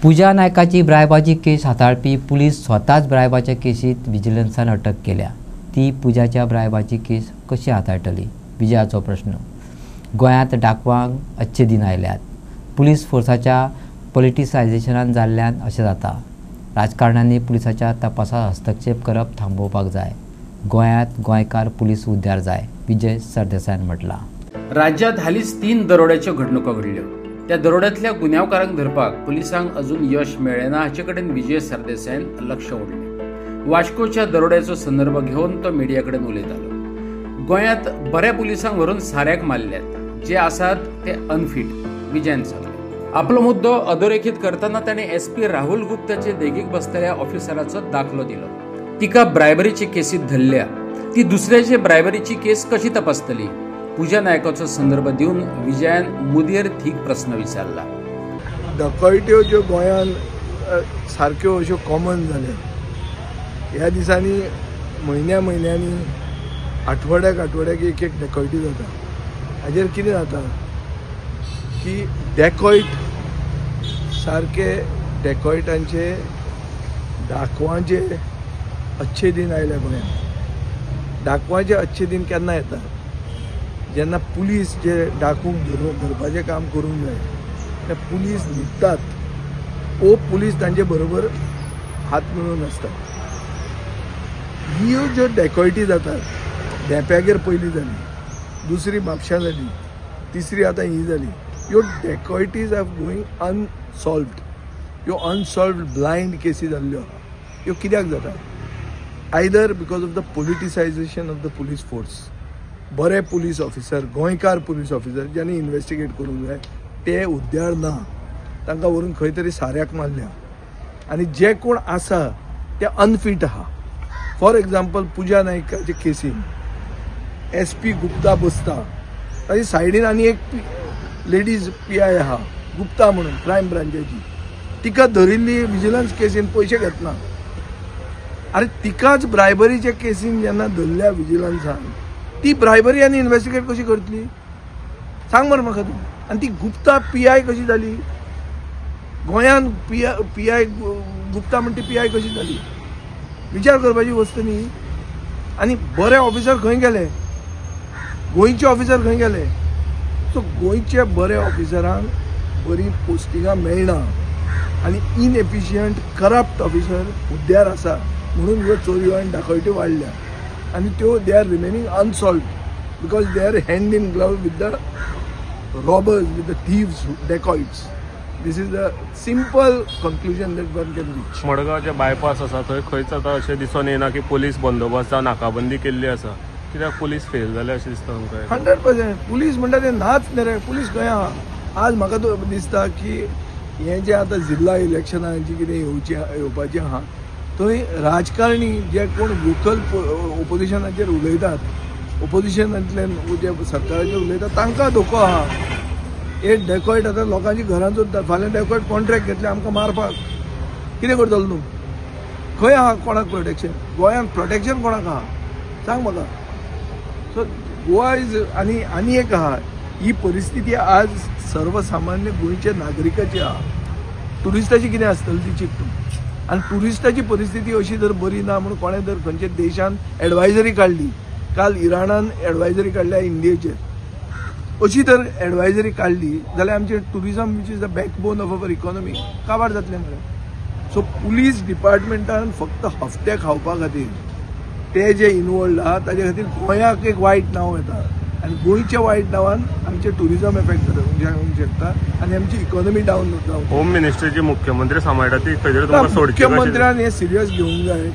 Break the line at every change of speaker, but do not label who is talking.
पूजा नायकाची ब्रायबाची केस हाताळपी police स्वताच ब्रायबाच्या केसीत विजिलन्सान अटक केल्या। ती पूजाच्या ब्रायबाची केस कशी हाताळटली विजयाचो प्रश्न। गोंयांत डाकवांक अच्छे दिन आयल्यात। पुलीस फोर्साच्या पॉलिटिसायझेशनान जाल्ल्यान अशें जाता। राजकारण्यांनी पुलिसाच्या तपासात हस्तक्षेप करप थांबोवपाक जाय। गोंयांत गोंयकार पुलीस उद्धार जाय, विजय सरदेसायन म्हटला।
राज्यात हालींच 3 दरोड्याच्यो घडणुको घडल्यो। त्या दरोड्यांतल्या गुन्यांवकारांक धरपाक पुलिसांक अजून यश मेळ्ळें ना हाचे कडेन विजय सरदेसायन लक्ष ओडलें। वास्कोच्या दरोड्याचो संदर्भ घेवन तो मिडिया कडेन उलयतालो। गोंयांत बऱ्या पुलिसांक व्हरून साऱ्याक मारल्यात, जे आसात ते अनफीट, विजयान सांगलें। आपलो मुद्दो अधोरेखित करतना ताणें SP राहुल गुप्ताचे देगीक बसतल्या ऑफिसराचो दाखलो दिलो। तिका ब्रायबरीचे केसीत धरल्या, ती दुसऱ्याचे ब्रायबरीची केस कशी तपासतली? पूजा नायकाचो संदर्भ दिवन विजयान मुदयेर थीक प्रश्न विचारला।
डकयत्यो ज्यो गोंयान सारक्यो अश्यो कॉमन जाल्या, ह्या दिसांनी म्हयन्यांनी आठवड्याक एक डकयटी जाता। हाजेर कितें जाता की डॅकॉयट सारके डॅकॉयटांचे डाकवांचे अच्छे दिन आयले गोंयांत। डाकवांचे अच्छे दिन केन्ना येता? जेन्ना पुलीस जे डाकूंक धरपाचें काम करूंक जाय ते पुलीस न्हिदतात, ओ पुलीस तांचे बरोबर हात मिळून आसता। ह्यो ज्यो डॅकॉयटी जातात, देंप्यागेर पयलीं जाली, दुसरी म्हापशां जाली, तिसरी आतां ही जाली। ह्यो डॅकॉयटीज आर गोईंग अनसॉल्वड। ह्यो अनसॉल्वड ब्लायंड केसी जाल्ल्यो आहा। ह्यो कित्याक जाता? Either because of the politicisation of the police force. बरे पुलीस ऑफिसर, गोंयकार पुलीस ऑफिसर ज्यांनी इन्व्हेस्टिगेट करूंक जाय ते उद्धार ना, तांकां व्हरून खंय तरी साऱ्याक मारल्या। आनी जे कोण आसा ते अनफीट आहा। फॉर एग्जाम्पल पूजा नायकाचे केसीन SP गुप्ता बसता, ताजी सायडीन आनी एक लेडीज PI आहा गुप्ता म्हणून, क्रायम ब्रांचाची। तिका धरिल्ली विजिलन्स केसीन पयशे घेतना। अरे तिकाच ब्रायबरीच्या केसीन जेन्ना धरल्या विजिलन्सान, ती ब्रायबरी आनी इन्व्हेस्टिगेट कशी करतली? सांग मरे म्हाका तूं। आनी ती गुप्ता PI कशी जाली? गोंयान PI गुप्ता म्हणटा ती PI कशी जाली? विचार करपाची वस्त न्ही। आनी बरे ऑफिसर खंय गेले? गोंयचे ऑफिसर खंय गेले? सो गोंयचे बरे ऑफिसरांक बरी पोस्टिंगां मेळना आनी इनएफिशियंट करप्ट ऑफिसर उद्धार आसा, म्हणून ह्यो चोरयो आनी डाकयत्यो वाडल्या। आणि त्यो they are remaining unsolved because they are hand in glove with the robbers, with the thieves, dacoits. This is the simple conclusion that one can reach.
Madgaon जे बायपास आसा थंय खंयच आतां अशें दिसून येना की पुलीस बंदोबस्त जावन नाकाबंदी केल्ली आसा। कित्याक पुलीस फेल जाले अशें दिसता तुमकां?
100% पुलीस म्हणटा ते नाच न्ही रे, पुलीस खंय आहा? आज म्हाका तो दिसता की हें जें आतां जिल्ला इलेक्शनां जी कितें येवपाचें आहा, थंय राजकारणी जे कोण लोकल ओपोजिशनाचेर उलयतात, ओपोजिशनांतल्यान जे सरकाराचेर उलयतात, तांकां धोको आहा। एक डॅकॉयट आतां लोकांची घरां चोरता, फाल्यां डॅकॉयट कॉन्ट्रॅक्ट घेतले आमकां मारपाक, कितें करतलो तूं? खंय आहा कोणाक प्रोटेक्शन? गोंयांत प्रोटेक्शन कोणाक आहा? सांग म्हाका। सो गोवा इज आनी एक आहा, ही परिस्थिती आज सर्वसामान्य गोंयच्या नागरिकाची आहा। टुरिस्टाची कितें आसतली ती चिंत तूं। आनी टुरिस्टाची परिस्थिती अशी जर बरी ना म्हणून कोणें जर खंयच्या देशान एडवायजरी काडली, काल इराणान एडवायजरी काडल्या इंडियेचेर, अशी जर एडवायजरी काडली जाल्यार आमचें tourism which is the backbone of our economy काबार जातलें मरे। सो पुलीस डिपार्टमेंटान फक्त हफ्ते खावपा खातीर ते जे इनवॉल्ड आहा ताजे खातीर गोंयाक एक वायट नांव येता, आनी गोंयच्या वायट नांवान आमचें टुरिजम इफेक्ट जावंक शकता आनी आमची इकॉनॉमी डावन जावंक।
होम मिनिस्ट्रीची मुख्यमंत्री सांबाळटा ती खंय तरी तुमकां सोडची?
मुख्यमंत्र्यान हें सिरियस घेवंक जाय।